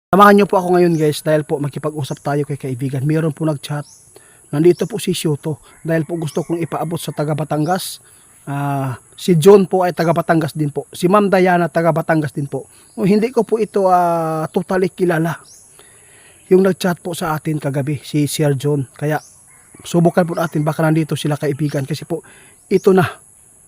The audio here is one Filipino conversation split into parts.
Samahan niyo po ako ngayon guys dahil po makipag-usap tayo kay kaibigan. Mayroon po nag-chat. Nandito po si Shoto dahil po gusto kong ipaabot sa taga Batangas. Si John po ay taga Batangas din po. Si Ma'am Diana taga Batangas din po. Hindi ko po ito totally kilala. Yung nag-chat po sa atin kagabi si Sir John. Kaya subukan po natin baka nandito sila kaibigan kasi po ito na.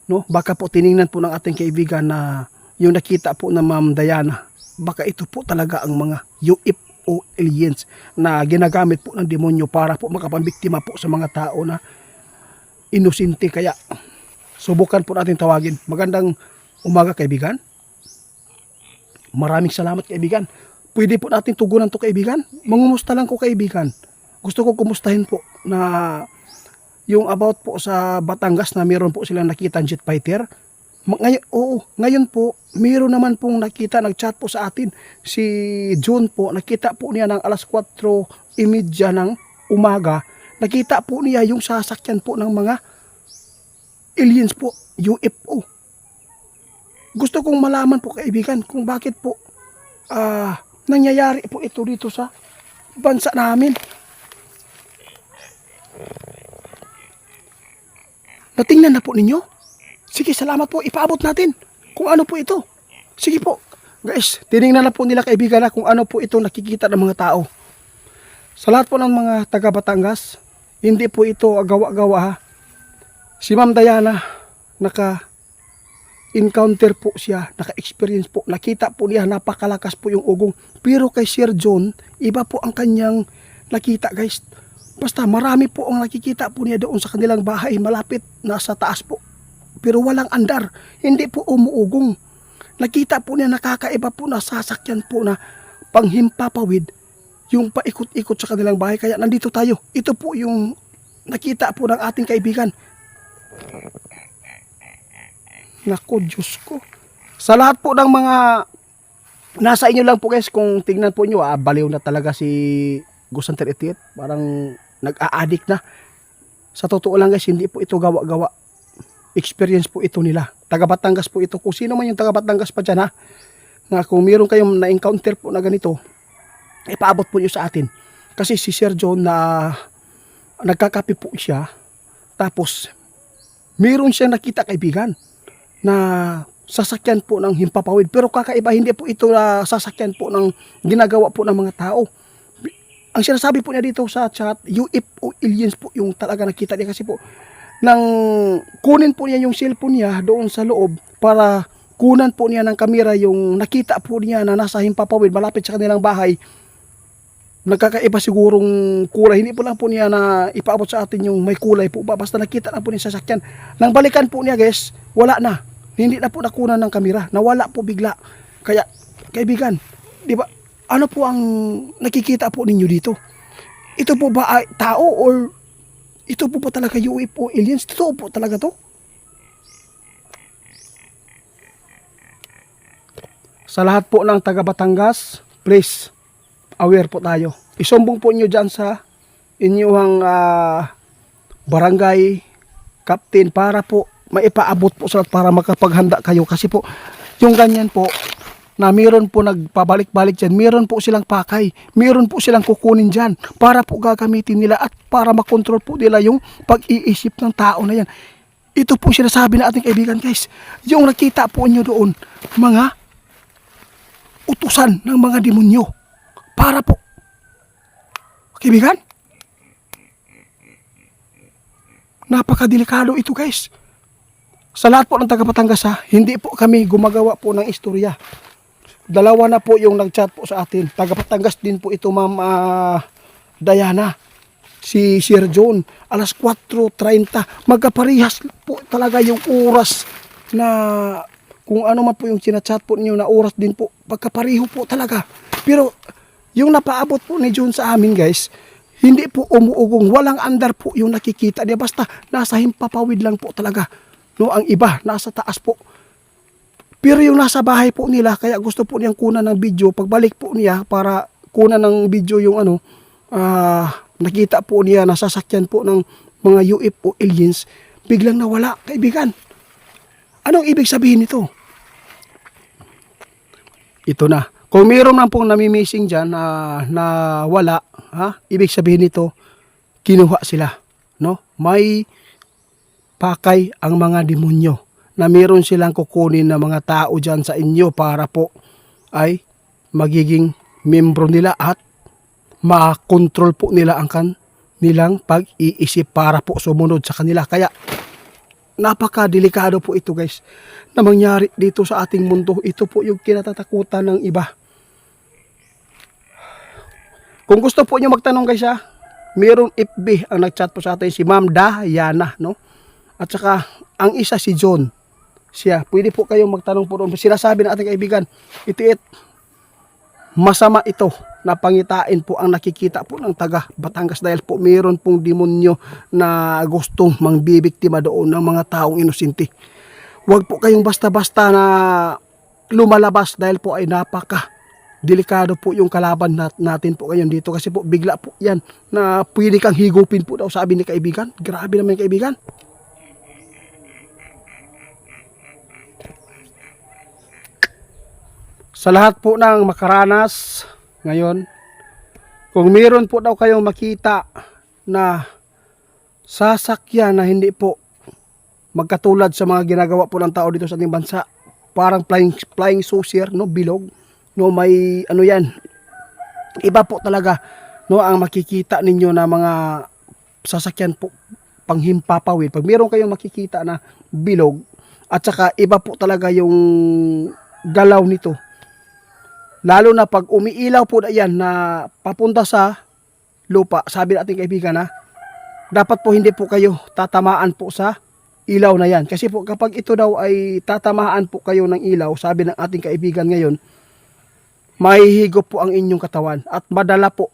No? Baka po tiningnan po ng ating kaibigan na yung nakita po na Ma'am Diana. Baka ito po talaga ang mga UFO aliens na ginagamit po ng demonyo para po makapambiktima po sa mga tao na inosente. Kaya subukan po natin tawagin. Magandang umaga kaibigan. Maraming salamat kaibigan. Pwede po natin tugunan to kaibigan. Mangumusta lang ko kaibigan. Gusto ko kumustahin po na yung about po sa Batangas na meron po silang nakita jet fighter. Ngayon po, meron naman pong nakita, nag-chat po sa atin, si John po, nakita po niya ng alas 4:30 ng umaga, nakita po niya yung sasakyan po ng mga aliens po, UFO. Gusto kong malaman po kaibigan kung bakit po nangyayari po ito dito sa bansa namin. Natingnan na po ninyo? Sige, salamat po. Ipaabot natin kung ano po ito. Sige po. Guys, tinignan na po nila kaibigan na kung ano po ito nakikita ng mga tao. Sa lahat po ng mga taga Batangas, hindi po ito gawa-gawa ha. Si Ma'am Diana, naka-encounter po siya, naka-experience po. Nakita po niya, napakalakas po yung ugong. Pero kay Sir John, iba po ang kanyang nakita guys. Basta marami po ang nakikita po niya doon sa kanilang bahay, malapit, nasa taas po. Pero walang andar, hindi po umuugong. Nakita po niya nakakaiba po na sasakyan po na panghimpapawid yung paikot-ikot sa kanilang bahay. Kaya nandito tayo. Ito po yung nakita po ng ating kaibigan. Naku, Diyos ko. Sa lahat po ng mga nasa inyo lang po guys, kung tingnan po nyo, baliw na talaga si Gusanter Etiet. Parang nag-a-addict na. Sa totoo lang guys, hindi po ito gawa-gawa. Experience po ito nila. Taga Batangas po ito. Kung sino man yung taga Batangas pa dyan ha, na kung meron kayong na-encounter po na ganito, ipaabot po nyo sa atin. Kasi si Sir John na nagkakape po siya, tapos meron siyang nakita kaibigan na sasakyan po ng himpapawid. Pero kakaiba, hindi po ito na sasakyan po ng ginagawa po ng mga tao. Ang sinasabi po niya dito sa chat, UFO aliens po yung talaga nakita niya kasi po nang kunin po niya yung cellphone niya doon sa loob para kunan po niya ng kamera yung nakita po niya na nasa himpapawid malapit sa kanilang bahay. Nagkakaiba sigurong kulay. Hindi po lang po niya na ipaabot sa atin yung may kulay po. Basta nakita na po niya sa sasakyan. Nang balikan po niya guys, wala na. Hindi na po nakunan ng kamera. Nawala po bigla. Kaya kaibigan, di ba, ano po ang nakikita po ninyo dito? Ito po ba ay tao or ito po ba talaga UFO aliens? Totoo po talaga to? Sa lahat po ng taga Batangas, please, aware po tayo. Isumbong po nyo dyan sa inyong barangay captain para po maipaabot po sa para makapaghanda kayo. Kasi po, yung ganyan po, na meron po nagpabalik-balik dyan, meron po silang pakay, meron po silang kukunin dyan para po gagamitin nila at para makontrol po nila yung pag-iisip ng tao na yan. Ito po sinasabi na ating kaibigan guys, yung nakita po nyo doon, mga utusan ng mga demonyo para po, kaibigan, napakadelikado ito guys. Sa lahat po ng taga Batangas ha, hindi po kami gumagawa po ng istorya. Dalawa na po yung nag-chat po sa atin. Taga Batangas din po ito Ma'am Diana. Si Sir John. Alas 4:30. Magkaparihas po talaga yung oras na kung ano man po yung sinachat po niyo na oras din po. Pagkapariho po talaga. Pero yung napaabot po ni John sa amin guys, hindi po umuugong. Walang andar po yung nakikita niya. Basta nasa himpapawid lang po talaga. No, ang iba nasa taas po. Pero yung nasa bahay po nila, kaya gusto po niyang kunan ng video. Pagbalik po niya, para kunan ng video yung nakita po niya na sasakyan po ng mga UFO aliens, biglang nawala, kaibigan. Anong ibig sabihin nito? Ito na, Kung mayroon man pong nami-missing dyan na wala, ibig sabihin nito, kinuha sila. No? May pakay ang mga demonyo na mayroon silang kukunin na mga tao dyan sa inyo para po ay magiging membro nila at makontrol po nila ang kanilang pag-iisip para po sumunod sa kanila. Kaya napaka-delikado po ito guys na mangyari dito sa ating mundo. Ito po yung kinatatakutan ng iba. Kung gusto po nyo magtanong guys mayroong FB ang nagchat po sa atin si Ma'am Diana, no? At saka ang isa si John. Siya, pwede po kayong magtanong po doon. Sinasabi ng ating kaibigan, masama ito na pangitain po ang nakikita po ng taga Batangas dahil po mayroon pong demonyo na gustong mangbibiktima doon ng mga taong inosente. Huwag po kayong basta-basta na lumalabas dahil po ay delikado po yung kalaban natin po ngayon dito kasi po bigla po yan na pwede kang higupin po daw sabi ni kaibigan. Grabe naman yung kaibigan. Sa lahat po ng makaranas ngayon, kung meron po daw kayong makita na sasakyan na hindi po magkatulad sa mga ginagawa po ng tao dito sa ating bansa, parang flying saucer, no, bilog, no, may ano yan, iba po talaga, no, ang makikita ninyo na mga sasakyan po panghimpapawid. Pag meron kayong makikita na bilog at saka iba po talaga yung galaw nito, lalo na pag umiilaw po na yan na papunta sa lupa, sabi natin kaibigan dapat po hindi po kayo tatamaan po sa ilaw na yan. Kasi po kapag ito daw ay tatamaan po kayo ng ilaw, sabi ng ating kaibigan ngayon, mahihigop po ang inyong katawan at madala po,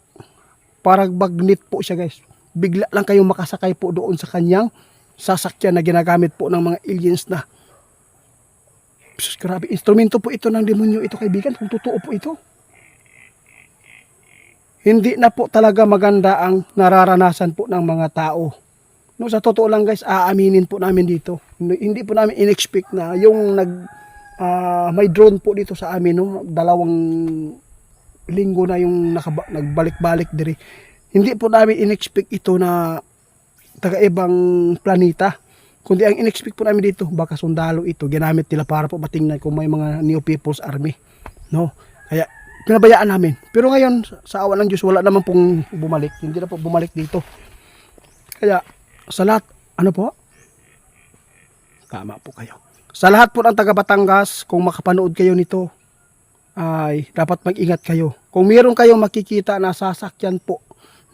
parang magnet po siya guys. Bigla lang kayong makasakay po doon sa kanyang sasakyan na ginagamit po ng mga aliens na grabe, instrumento po ito ng demonyo ito kaibigan, kung totoo po ito. Hindi na po talaga maganda ang nararanasan po ng mga tao. No, sa totoo lang guys, aaminin po namin dito. Hindi po namin in-expect na yung may drone po dito sa amin, no, 2 linggo na yung nagbalik-balik diri. Hindi po namin in-expect ito na taga-ibang planeta. Kundi ang in-expect po namin dito, baka sundalo ito, ginamit nila para po matingnan kung may mga New People's Army. No? Kaya, pinabayaan namin. Pero ngayon, sa awa ng Diyos, wala naman pong bumalik. Hindi na po bumalik dito. Kaya, sa lahat, ano po? Tama po kayo. Sa lahat po ng taga Batangas, kung makapanood kayo nito, ay dapat mag-ingat kayo. Kung meron kayong makikita na sasakyan po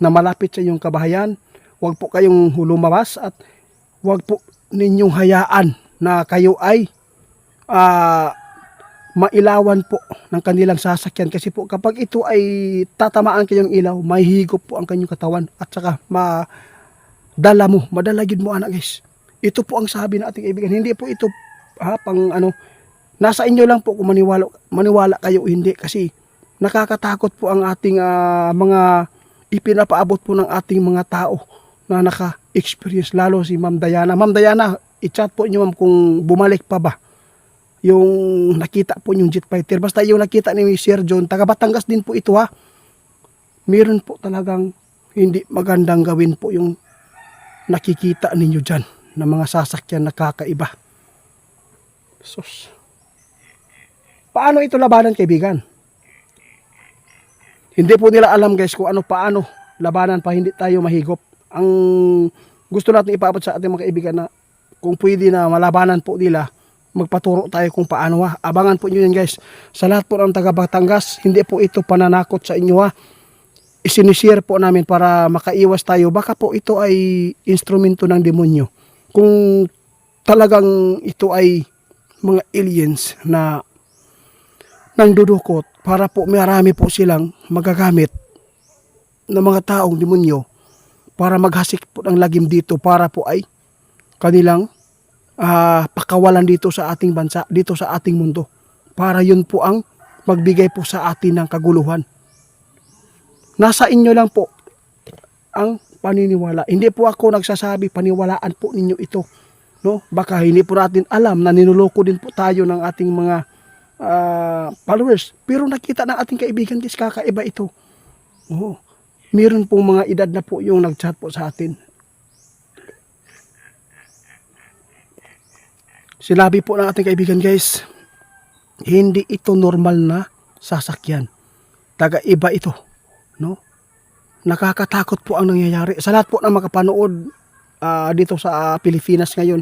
na malapit sa inyong kabahayan, huwag po kayong lumabas at huwag po ninyong hayaan na kayo ay mailawan po ng kanilang sasakyan. Kasi po kapag ito ay tatamaan kayong ilaw, may higop po ang kanyang katawan at saka madalagid mo anak guys. Ito po ang sabi ng ating kaibigan. Hindi po ito nasa inyo lang po kung maniwala kayo o hindi kasi nakakatakot po ang ating mga ipinapaabot po ng ating mga tao na naka-experience, lalo si Ma'am Diana. Ma'am Diana, i-chat po niyo ma'am kung bumalik pa ba yung nakita po yung jet fighter. Basta yung nakita ni Sir John, taga Batangas din po ito meron po talagang hindi magandang gawin po yung nakikita ninyo dyan na mga sasakyan na kakaiba. Sus. Paano ito labanan kaibigan? Hindi po nila alam guys kung paano labanan pa hindi tayo mahigop. Ang gusto natin ipaabot sa ating mga kaibigan na kung pwede na malabanan po nila, magpaturo tayo kung paano Abangan po nyo yan guys. Sa lahat po ng taga Batangas, hindi po ito pananakot sa inyo Isinishare po namin para makaiwas tayo. Baka po ito ay instrumento ng demonyo. Kung talagang ito ay mga aliens na nangdudukot para po marami po silang magagamit ng mga taong demonyo para maghasik po ng lagim dito para po ay kanilang pakawalan dito sa ating bansa, dito sa ating mundo. Para yun po ang magbigay po sa atin ng kaguluhan. Nasa inyo lang po ang paniniwala. Hindi po ako nagsasabi paniwalaan po ninyo ito. No? Baka hindi po natin alam na ninuloko din po tayo ng ating mga followers. Pero nakita ng ating kaibigan guys, kakaiba ito. Oo. Meron pong mga edad na po yung nag-chat po sa atin. Sinabi po ng ating kaibigan guys, hindi ito normal na sasakyan. Taga-iba ito, no? Nakakatakot po ang nangyayari. Sa lahat po na makapanood dito sa Pilipinas ngayon,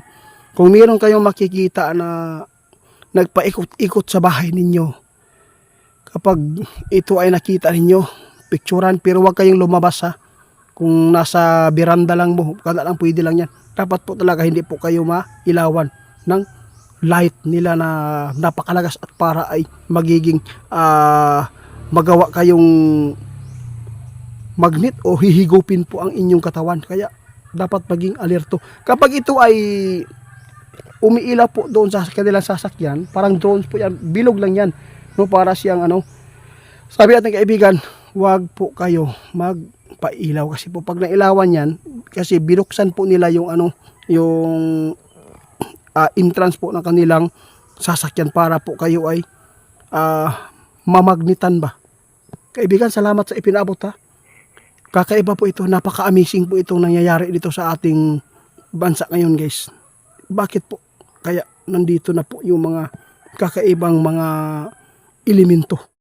kung meron kayong makikita na nagpaikot-ikot sa bahay ninyo, kapag ito ay nakita ninyo, picturean, pero huwag kayong lumabas ha. Kung nasa beranda lang mo, kada lang pwede lang yan. Dapat po talaga hindi po kayo mailawan ng light nila na napakalagas at para ay magiging magawa kayong magnet o hihigupin po ang inyong katawan. Kaya dapat maging alerto. Kapag ito ay umiilaw po doon sa kanilang sasakyan, parang drones po yan, bilog lang yan, no, para siyang sabi natin kaibigan, wag po kayo magpailaw kasi po pag nailawan yan, kasi binuksan po nila yung yung entrance po ng kanilang sasakyan para po kayo ay mamagnitan ba. Kaibigan, salamat sa ipinabot ha. Kakaiba po ito, napaka-amazing po itong nangyayari dito sa ating bansa ngayon guys. Bakit po kaya nandito na po yung mga kakaibang mga elemento?